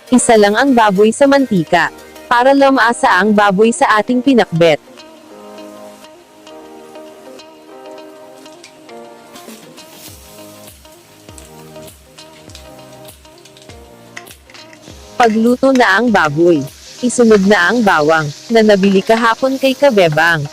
Isa lang ang baboy sa mantika. Para lamasa ang baboy sa ating pinakbet. Pagluto na ang baboy, isunod na ang bawang, na nabili kahapon kay Kabebang.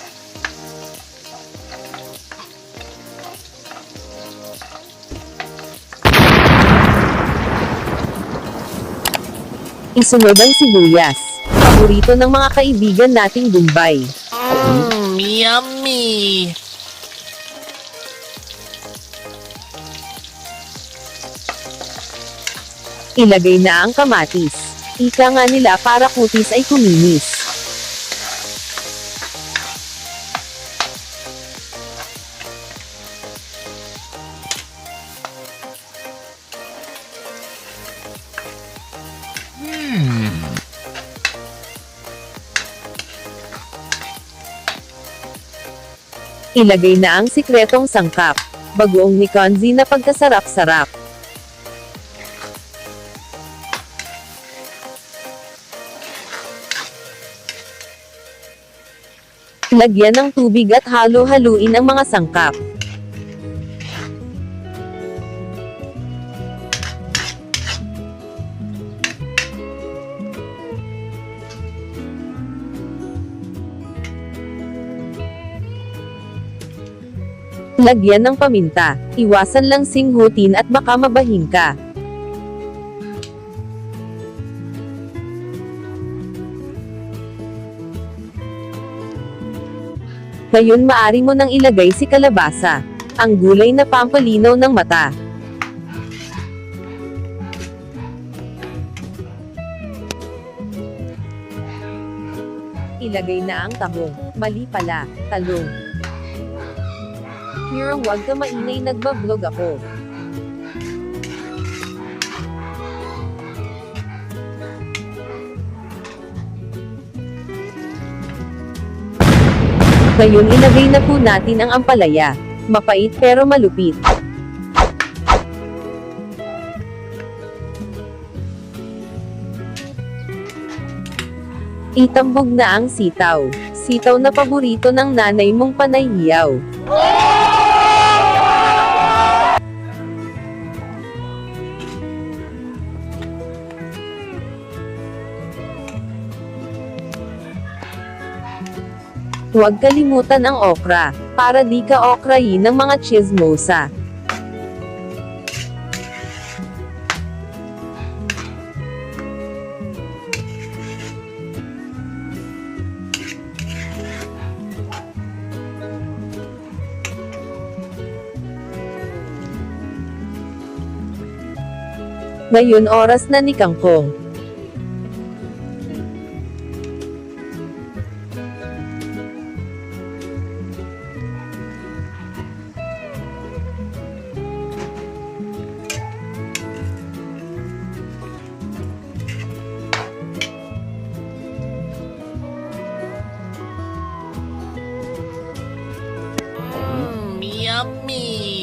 Isunod ang sibuyas, paborito ng mga kaibigan nating Bombay. Yummy! Ilagay na ang kamatis. Ika nga nila para kutis ay kuminis. Ilagay na ang sikretong sangkap. Bagoong ni Konsi na pagkasarap-sarap. Lagyan ng tubig at halo-haluin ang mga sangkap. Lagyan ng paminta. Iwasan lang singhutin at baka mabahing ka. Ngayon maari mo nang ilagay si kalabasa, ang gulay na pampalinaw ng mata. Ilagay na ang tahong, mali pala, talong. Pero wag ka maingay, nagbablog ako. Ngayon ilagay na po natin ang ampalaya. Mapait pero malupit. Itambog na ang sitaw. Sitaw na paborito ng nanay mong panahiyaw. Huwag kalimutan ang okra, para di ka okrayin ng mga chismosa. Ngayon oras na ni kangkong. Yummy!